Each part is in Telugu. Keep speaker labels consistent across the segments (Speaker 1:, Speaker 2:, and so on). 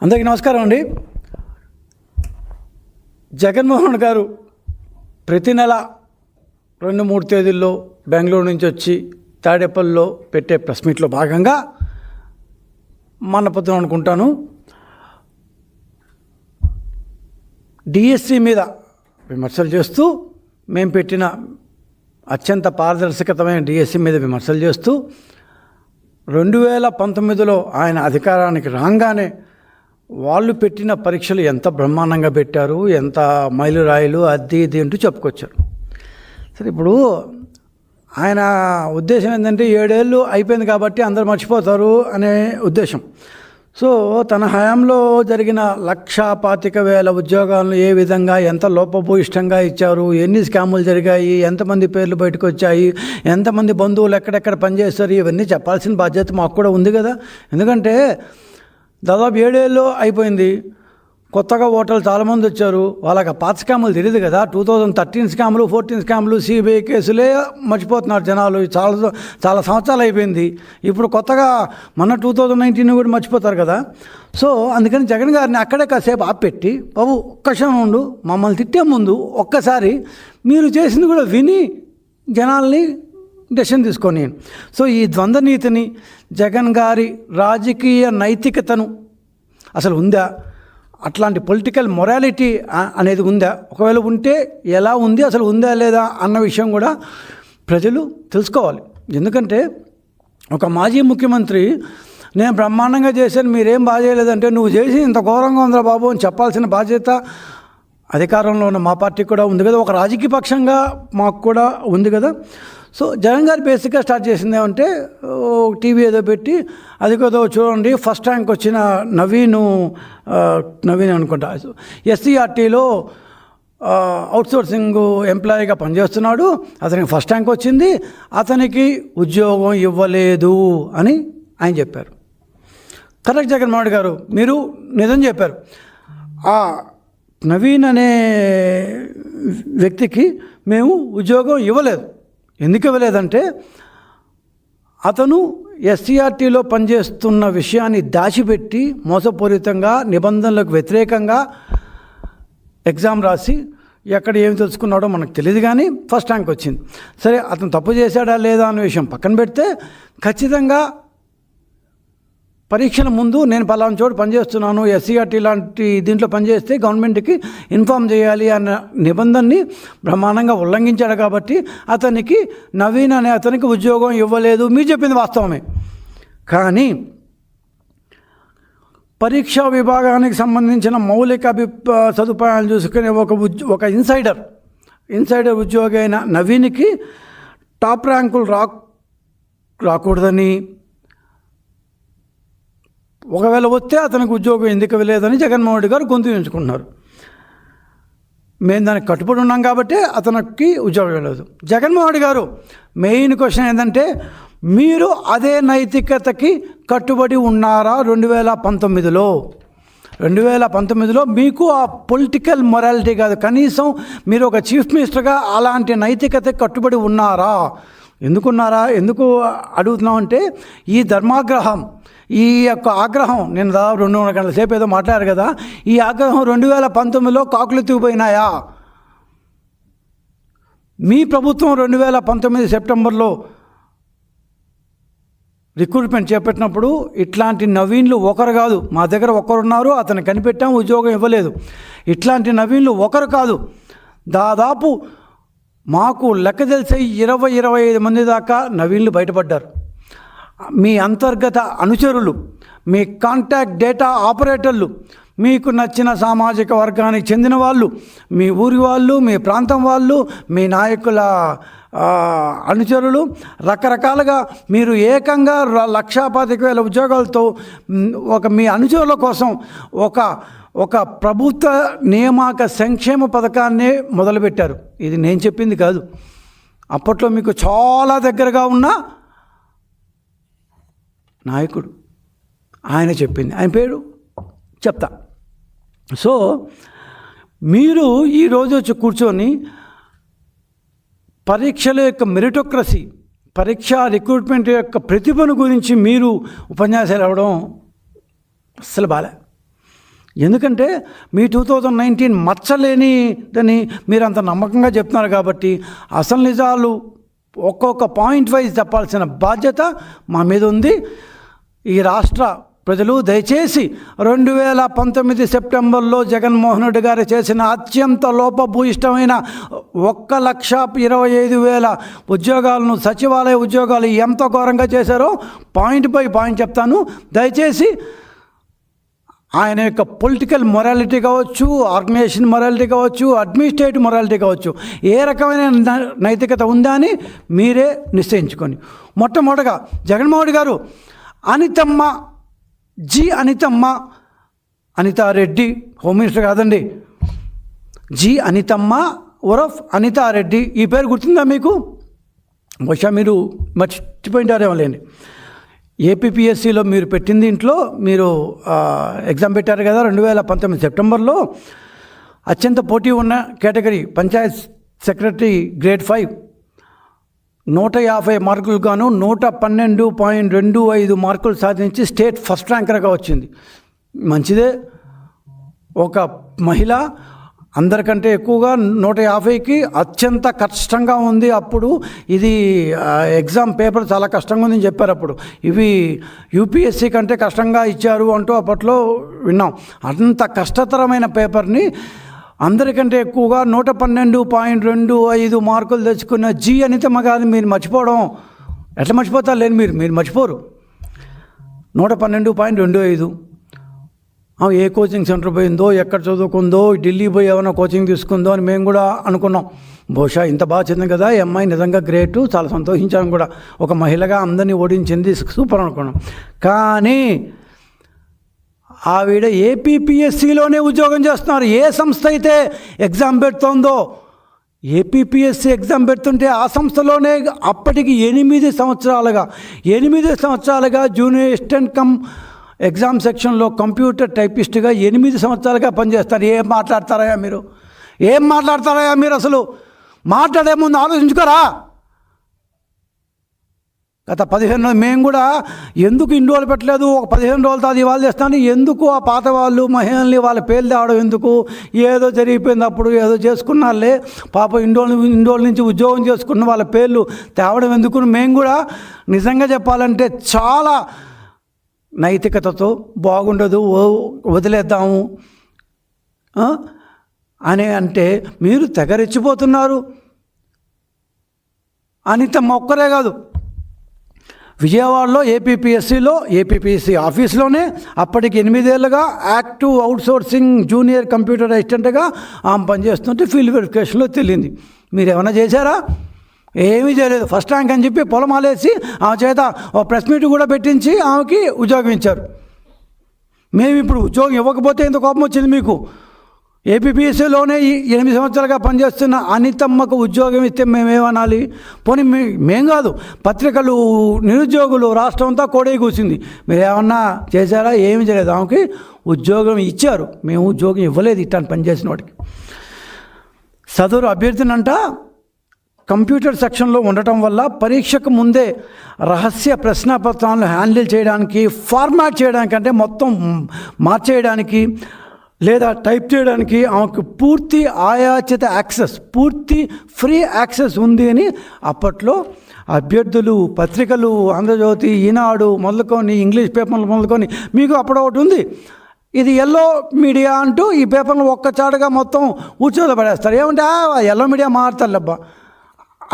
Speaker 1: అందరికీ నమస్కారం అండి. జగన్మోహన్ గారు ప్రతి నెల 2-3 తేదీల్లో బెంగళూరు నుంచి వచ్చి తాడేపల్లిలో పెట్టే ప్రెస్ మీట్లో భాగంగా పొద్దున అనుకుంటాను డిఎస్సి మీద విమర్శలు చేస్తూ మేము పెట్టిన అత్యంత పారదర్శకతమైన డిఎస్సి మీద విమర్శలు చేస్తూ 2019లో ఆయన అధికారానికి రాగానే వాళ్ళు పెట్టిన పరీక్షలు ఎంత బ్రహ్మాండంగా పెట్టారు, ఎంత మైలురాయిలు అది ఇది అంటూ చెప్పుకొచ్చారు. సరే, ఇప్పుడు ఆయన ఉద్దేశం ఏంటంటే 7 ఏళ్ళు అయిపోయింది కాబట్టి అందరూ మర్చిపోతారు అనే ఉద్దేశం. సో తన హయాంలో జరిగిన 1,25,000 ఉద్యోగాలను ఏ విధంగా ఎంత లోపభూయిష్టంగా ఇచ్చారు, ఎన్ని స్కాములు జరిగాయి, ఎంతమంది పేర్లు బయటకు వచ్చాయి, ఎంతమంది బంధువులు ఎక్కడెక్కడ పనిచేస్తారు, ఇవన్నీ చెప్పాల్సిన బాధ్యత మాకు కూడా ఉంది కదా. ఎందుకంటే దాదాపు 7 ఏళ్ళు అయిపోయింది. కొత్తగా ఓటర్లు చాలామంది వచ్చారు. వాళ్ళకి పాత స్కాములు తెలియదు కదా. 2013 స్కాములు, 14 స్కాములు, సిబిఐ కేసులే మర్చిపోతున్నారు జనాలు. చాలా సంవత్సరాలు అయిపోయింది. ఇప్పుడు కొత్తగా మొన్న 2019 కూడా మర్చిపోతారు కదా. సో అందుకని జగన్ గారిని అక్కడే కాసేపు ఆపెట్టి, బాబు ఒక్క క్షణం ఉండు, మమ్మల్ని తిట్టే ముందు ఒక్కసారి మీరు చేసింది కూడా విని జనాల్ని డెసిషన్ తీసుకొని. సో ఈ ద్వంద్వ నీతిని, జగన్ గారి రాజకీయ నైతికతను అసలు ఉందా, అట్లాంటి పొలిటికల్ మొరాలిటీ అనేది ఉందా, ఒకవేళ ఉంటే ఎలా ఉంది, అసలు ఉందా లేదా అన్న విషయం కూడా ప్రజలు తెలుసుకోవాలి. ఎందుకంటే ఒక మాజీ ముఖ్యమంత్రి నేను బ్రహ్మాండంగా చేశాను, మీరేం బాగా చేయలేదంటే నువ్వు చేసి ఇంత ఘోరంగా ఉందిరా బాబు అని చెప్పాల్సిన బాధ్యత అధికారంలో ఉన్న మా పార్టీకి కూడా ఉంది కదా, ఒక రాజకీయ పక్షంగా మాకు కూడా ఉంది కదా. సో జగన్ గారు బేసిక్గా స్టార్ట్ చేసింది ఏమంటే టీవీ ఏదో పెట్టి అది కదా చూడండి, ఫస్ట్ ర్యాంక్ వచ్చిన నవీన్ అనుకుంటా ఎస్సీఆర్టీలో అవుట్సోర్సింగ్ ఎంప్లాయీగా పనిచేస్తున్నాడు, అతనికి ఫస్ట్ ర్యాంక్ వచ్చింది, అతనికి ఉద్యోగం ఇవ్వలేదు అని ఆయన చెప్పారు. కరెక్ట్ జగన్మోహన్ రెడ్డి గారు, మీరు నిజం చెప్పారు. ఆ నవీన్ అనే వ్యక్తికి మేము ఉద్యోగం ఇవ్వలేదు. ఎందుకు ఇవ్వలేదంటే అతను ఎస్సీఆర్టీలో పనిచేస్తున్న విషయాన్ని దాచిపెట్టి మోసపూరితంగా నిబంధనలకు వ్యతిరేకంగా ఎగ్జామ్ రాసి ఎక్కడ ఏమి తెలుసుకున్నాడో మనకు తెలియదు, కానీ ఫస్ట్ ర్యాంక్ వచ్చింది. సరే, అతను తప్పు చేశాడా లేదా అనే విషయం పక్కన పెడితే ఖచ్చితంగా పరీక్షల ముందు నేను పలానా చోటు పనిచేస్తున్నాను, ఎస్సీఆర్టీ లాంటి దీంట్లో పనిచేస్తే గవర్నమెంట్కి ఇన్ఫామ్ చేయాలి అన్న నిబంధనని బ్రహ్మాండంగా ఉల్లంఘించాడు కాబట్టి అతనికి నవీన్ అనే అతనికి ఉద్యోగం ఇవ్వలేదు. మీరు చెప్పింది వాస్తవమే. కానీ పరీక్షా విభాగానికి సంబంధించిన మౌలిక సదుపాయాలు చూసుకునే ఒక ఇన్సైడర్ ఉద్యోగి అయిన నవీన్కి టాప్ ర్యాంకులు రాకూడదని, ఒకవేళ వస్తే అతనికి ఉద్యోగం ఎందుకు ఇవ్వలేదని జగన్మోహన్ రెడ్డి గారు గొంతు ఎంచుకుంటున్నారు. మేము దానికి కట్టుబడి ఉన్నాం కాబట్టి అతనికి ఉద్యోగం ఇవ్వలేదు. జగన్మోహన్ రెడ్డి గారు మెయిన్ క్వశ్చన్ ఏంటంటే, మీరు అదే నైతికతకి కట్టుబడి ఉన్నారా? 2019లో మీకు ఆ పొలిటికల్ మొరాలిటీ కాదు, కనీసం మీరు ఒక చీఫ్ మినిస్టర్గా అలాంటి నైతికతకి కట్టుబడి ఉన్నారా? ఎందుకు అడుగుతున్నామంటే, ఈ ధర్మాగ్రహం, ఈ యొక్క ఆగ్రహం, నేను దాదాపు 2.5 గంటల సేపు ఏదో మాట్లాడారు కదా, ఈ ఆగ్రహం 2019లో కాకులెత్తుకుపోయినాయా? మీ ప్రభుత్వం 2019 సెప్టెంబర్లో రిక్రూట్మెంట్ చేపట్టినప్పుడు ఇట్లాంటి నవీన్లు ఒకరు కాదు, మా దగ్గర ఒకరున్నారు, అతను కనిపెట్టాం, ఉద్యోగం ఇవ్వలేదు. ఇట్లాంటి నవీన్లు ఒకరు కాదు, దాదాపు మాకు లెక్క తెలిసే 20-25 మంది దాకా నవీన్లు బయటపడ్డారు. మీ అంతర్గత అనుచరులు, మీ కాంటాక్ట్ డేటా ఆపరేటర్లు, మీకు నచ్చిన సామాజిక వర్గానికి చెందిన వాళ్ళు, మీ ఊరి వాళ్ళు, మీ ప్రాంతం వాళ్ళు, మీ నాయకుల అనుచరులు, రకరకాలుగా మీరు ఏకంగా 1,25,000 ఉద్యోగాలతో మీ అనుచరుల కోసం ఒక ప్రభుత్వ నియామక సంక్షేమ పథకాన్ని మొదలుపెట్టారు. ఇది నేను చెప్పింది కాదు, అప్పట్లో మీకు చాలా దగ్గరగా ఉన్న నాయకుడు ఆయన చెప్పింది, ఆయన పేరు చెప్తా. సో మీరు ఈరోజు వచ్చి కూర్చొని పరీక్షల యొక్క మెరిటోక్రసీ, పరీక్ష రిక్రూట్మెంట్ యొక్క ప్రతిభను గురించి మీరు ఉపన్యాసాలు ఇవ్వడం అస్సలు బాలే. ఎందుకంటే మీ 2019 మచ్చలేనిదని మీరు అంత నమ్మకంగా చెప్తున్నారు కాబట్టి అసలు నిజాలు ఒక్కొక్క పాయింట్ వైజ్ చెప్పాల్సిన బాధ్యత మా మీద ఉంది. ఈ రాష్ట్ర ప్రజలు దయచేసి 2019 సెప్టెంబర్లో జగన్మోహన్ రెడ్డి గారు చేసిన అత్యంత లోపభూయిష్టమైన 1,25,000 ఉద్యోగాలను, సచివాలయ ఉద్యోగాలు ఎంత ఘోరంగా చేశారో పాయింట్ బై పాయింట్ చెప్తాను. దయచేసి ఆయన యొక్క పొలిటికల్ మొరాలిటీ కావచ్చు, ఆర్గనైజేషన్ మొరాలిటీ కావచ్చు, అడ్మినిస్ట్రేటివ్ మొరాలిటీ కావచ్చు, ఏ రకమైన నైతికత ఉందా అని మీరే నిశ్చయించుకొని. మొట్టమొదటిగా జగన్మోహన్ రెడ్డి గారు అనితమ్మ, అనితారెడ్డి, హోమ్ మినిస్టర్ కాదండి, అనితమ్మ ఉరఫ్ అనితారెడ్డి, ఈ పేరు గుర్తుందా మీకు? బహుశా మీరు మర్చిపోయింటారేమో లేండి. ఏపీపీఎస్సీలో మీరు పెట్టిన దీంట్లో మీరు ఎగ్జామ్ పెట్టారు కదా 2019 సెప్టెంబర్లో. అత్యంత పోటీ ఉన్న కేటగిరీ పంచాయత్ సెక్రటరీ గ్రేడ్ 5 150 మార్కులు గాను 112.25 మార్కులు సాధించి స్టేట్ ఫస్ట్ ర్యాంకర్గా వచ్చింది. మంచిదే. ఒక మహిళ అందరికంటే ఎక్కువగా 150కి అత్యంత కష్టంగా ఉంది. అప్పుడు ఇది ఎగ్జామ్ పేపర్ చాలా కష్టంగా ఉందని చెప్పారు. అప్పుడు ఇవి యూపీఎస్సీ కంటే కష్టంగా ఇచ్చారు అంటూ అప్పట్లో విన్నాం. అంత కష్టతరమైన పేపర్ని అందరికంటే ఎక్కువగా 112.25 మార్కులు తెచ్చుకున్న అనితమ్మ గారిని మీరు మర్చిపోవడం ఎట్లా మర్చిపోతారు? లేని మీరు మర్చిపోరు. 112.25 ఏ కోచింగ్ సెంటర్ పోయిందో, ఎక్కడ చదువుకుందో, ఢిల్లీ పోయి ఏమైనా కోచింగ్ తీసుకుందో అని మేము కూడా అనుకున్నాం. బహుశా ఇంత బాగా చదివింది కదా ఈ అమ్మాయి, నిజంగా గ్రేటు, చాలా సంతోషించాం కూడా. ఒక మహిళగా అందరినీ ఓడించింది, సూపర్ అనుకున్నాం. కానీ ఆవిడ ఏపీపీఎస్సీలోనే ఉద్యోగం చేస్తున్నారు. ఏ సంస్థ అయితే ఎగ్జామ్ పెడుతోందో, ఏపీపీఎస్సీ ఎగ్జామ్ పెడుతుంటే ఆ సంస్థలోనే అప్పటికి 8 సంవత్సరాలుగా జూనియర్ అసిస్టెంట్ కమ్ ఎగ్జామ్ సెక్షన్లో కంప్యూటర్ టైపిస్ట్గా 8 సంవత్సరాలుగా పనిచేస్తారు. ఏం మాట్లాడతారయ్యా మీరు? అసలు మాట్లాడే ముందు ఆలోచించుకోరా? గత 15 రోజులు మేము కూడా ఎందుకు ఇన్ని రోజులు పెట్టలేదు, ఒక 15 రోజులతో అది ఇవాళ చేస్తాను, ఎందుకు ఆ పాత వాళ్ళు మహిళల్ని వాళ్ళ పేర్లు తేవడం ఎందుకు? ఏదో జరిగిపోయింది, అప్పుడు ఏదో చేసుకున్నారులే, పాప ఇన్ని రోజుల నుంచి ఉద్యోగం చేసుకున్న వాళ్ళ పేర్లు తేవడం ఎందుకు? మేము కూడా నిజంగా చెప్పాలంటే చాలా నైతికతతో బాగుండదు, వదిలేద్దాము అని అంటే మీరు తెగరెచ్చిపోతున్నారు. అనితమ్మ ఒక్కరే కాదు, విజయవాడలో ఏపీపీఎస్సీ ఆఫీస్లోనే అప్పటికి 8 ఏళ్ళుగా యాక్టివ్ అవుట్సోర్సింగ్ జూనియర్ కంప్యూటర్ అసిస్టెంట్గా ఆమె పనిచేస్తుంటే ఫీల్డ్ వెరిఫికేషన్లో తెలియంది. మీరు ఏమైనా చేశారా? ఏమీ చేయలేదు. ఫస్ట్ ర్యాంక్ అని చెప్పి పొలమాలేసి ఆమె చేత ఒక ప్రెస్ మీట్ కూడా పెట్టించి ఆమెకి ఉద్యోగం ఇచ్చారు. మేము ఇప్పుడు ఉద్యోగం ఇవ్వకపోతే ఎంత కోపం వచ్చింది మీకు? ఏపీపీఎస్సీలోనే 8 సంవత్సరాలుగా పనిచేస్తున్న అనితమ్మకు ఉద్యోగం ఇస్తే మేమేమనాలి? పోనీ మేం కాదు, పత్రికలు, నిరుద్యోగులు రాష్ట్రం అంతా కోడే కూర్చుంది. మీరు ఏమన్నా చేశారా? ఏమీ చేయలేదు. ఆమెకి ఉద్యోగం ఇచ్చారు, మేము ఉద్యోగం ఇవ్వలేదు. ఇట్టాన్ని పనిచేసిన వాడికి. సదరు అభ్యర్థినంట కంప్యూటర్ సెక్షన్లో ఉండటం వల్ల పరీక్షకు ముందే రహస్య ప్రశ్నపత్రాలను హ్యాండిల్ చేయడానికి, ఫార్మాట్ చేయడానికి, అంటే మొత్తం మార్చేయడానికి లేదా టైప్ చేయడానికి ఆమెకు పూర్తి ఆయాచిత యాక్సెస్, పూర్తి ఫ్రీ యాక్సెస్ ఉంది అని అప్పట్లో అభ్యర్థులు, పత్రికలు, ఆంధ్రజ్యోతి, ఈనాడు మొదలుకొని, ఇంగ్లీష్ పేపర్లు మొదలుకొని, మీకు అప్పుడు ఒకటి ఉంది, ఇది ఎల్లో మీడియా అంటూ ఈ పేపర్లు ఒక్కచాటుగా మొత్తం ఉచ్చులో పడేస్తారు. ఏమంటే ఎల్లో మీడియా మారుతారులేబ్బా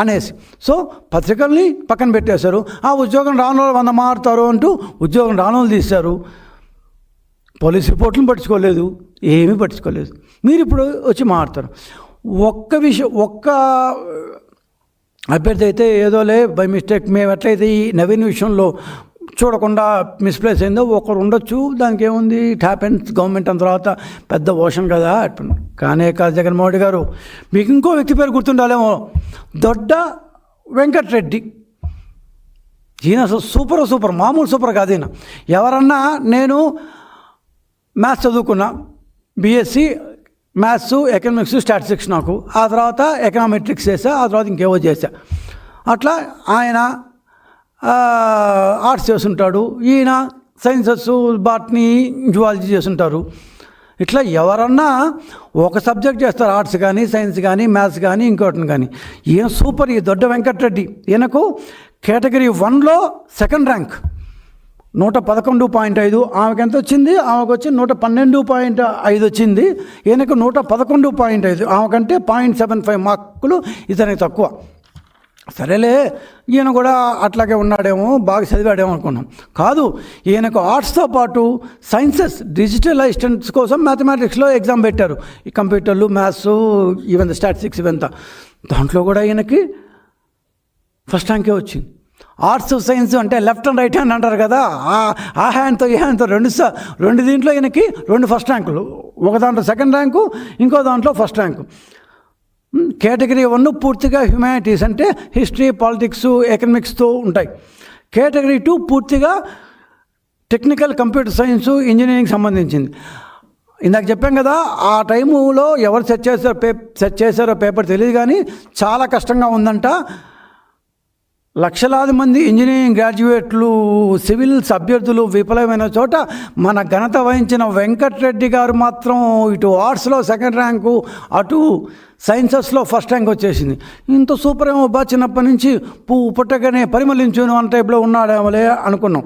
Speaker 1: అనేసి. సో పత్రికల్ని పక్కన పెట్టేశారు. ఆ ఉద్యోగం రాని వాళ్ళు 100 మారుతారు అంటూ ఉద్యోగం రాని వాళ్ళు తీశారు. పోలీస్ రిపోర్ట్లను పట్టించుకోలేదు, ఏమీ పట్టించుకోలేదు. మీరు ఇప్పుడు వచ్చి మారుతారు. ఒక్క అభ్యర్థి అయితే ఏదోలే బై మిస్టేక్ మేము ఎట్లయితే ఈ నవీన్ విషయంలో చూడకుండా మిస్ప్లేస్ అయిందో ఒకరు ఉండొచ్చు, దానికి ఏముంది, ఇట్ హ్యాపెన్స్. గవర్నమెంట్ అంత తర్వాత పెద్ద ఓషన్ కదా. కానే కాదు జగన్మోహన్ రెడ్డి గారు. మీకు ఇంకో వ్యక్తి పేరు గుర్తుండాలేమో, దొడ్డ వెంకటరెడ్డి. ఈయన సూపర్ మామూలు సూపర్ కాదు ఈయన. ఎవరన్నా నేను మ్యాథ్స్ చదువుకున్నా, బీఎస్సీ మ్యాథ్స్, ఎకనామిక్స్, స్టాటిస్టిక్స్ నాకు. ఆ తర్వాత ఎకనామెట్రిక్స్ చేసా, ఆ తర్వాత ఇంకేవో చేశా. అట్లా ఆయన ఆర్ట్స్ చేస్తుంటాడు, ఈయన సైన్సెస్, బాటనీ, జువాలజీ చేస్తుంటారు. ఇట్లా ఎవరన్నా ఒక సబ్జెక్ట్ చేస్తారు, ఆర్ట్స్ కానీ సైన్స్ కానీ మ్యాథ్స్ కానీ ఇంకోటిని కానీ. ఏం సూపర్ ఈ దొడ్డ వెంకటరెడ్డి, ఈయనకు కేటగిరీ 1లో సెకండ్ ర్యాంక్ 111.5. ఆమెకు ఎంత వచ్చింది? ఆమెకు వచ్చి 112.5 వచ్చింది. ఈయనకు 111.5, ఆమెకంటే 0.75 మార్కులు ఇతనికి తక్కువ. సరేలే ఈయన కూడా అట్లాగే ఉన్నాడేమో, బాగా చదివాడేమో అనుకున్నాం. కాదు, ఈయనకు ఆర్ట్స్తో పాటు సైన్సెస్ డిజిటల్ అసిస్టెంట్స్ కోసం మ్యాథమెటిక్స్లో ఎగ్జామ్ పెట్టారు. ఈ కంప్యూటర్లు, మ్యాథ్స్, ఈవెన్ స్టాటిస్టిక్స్ ఇవంతా. దాంట్లో కూడా ఈయనకి ఫస్ట్ ర్యాంకే వచ్చింది. ఆర్ట్స్ సైన్స్ అంటే లెఫ్ట్ అండ్ రైట్ హ్యాండ్ అంటారు కదా, ఆ హ్యాండ్తో ఈ హ్యాండ్తో రెండు దీంట్లో ఈయనకి 2 ఫస్ట్ ర్యాంకులు. ఒక దాంట్లో సెకండ్ ర్యాంకు, ఇంకో దాంట్లో ఫస్ట్ ర్యాంకు. కేటగిరీ 1 పూర్తిగా హ్యుమానిటీస్ అంటే హిస్టరీ, పాలిటిక్స్, ఎకనామిక్స్తో ఉంటాయి. కేటగిరీ 2 పూర్తిగా టెక్నికల్, కంప్యూటర్ సైన్స్, ఇంజనీరింగ్ సంబంధించింది. ఇందాక చెప్పాం కదా, ఆ టైములో ఎవరు సెట్ చేశారో పేపర్ తెలియదు, కానీ చాలా కష్టంగా ఉందంట. లక్షలాది మంది ఇంజనీరింగ్ గ్రాడ్యుయేట్లు, సివిల్స్ అభ్యర్థులు విఫలమైన చోట మన ఘనత వహించిన వెంకటరెడ్డి గారు మాత్రం ఇటు ఆర్ట్స్లో సెకండ్ ర్యాంకు, అటు సైన్సెస్లో ఫస్ట్ ర్యాంక్ వచ్చేసింది. ఇంత సూపర్ ఏమో బా, చిన్నప్పటి నుంచి పువ్వు పుట్టగానే పరిమళించును అన్న టైప్లో ఉన్నాడేమోలే అనుకున్నాం.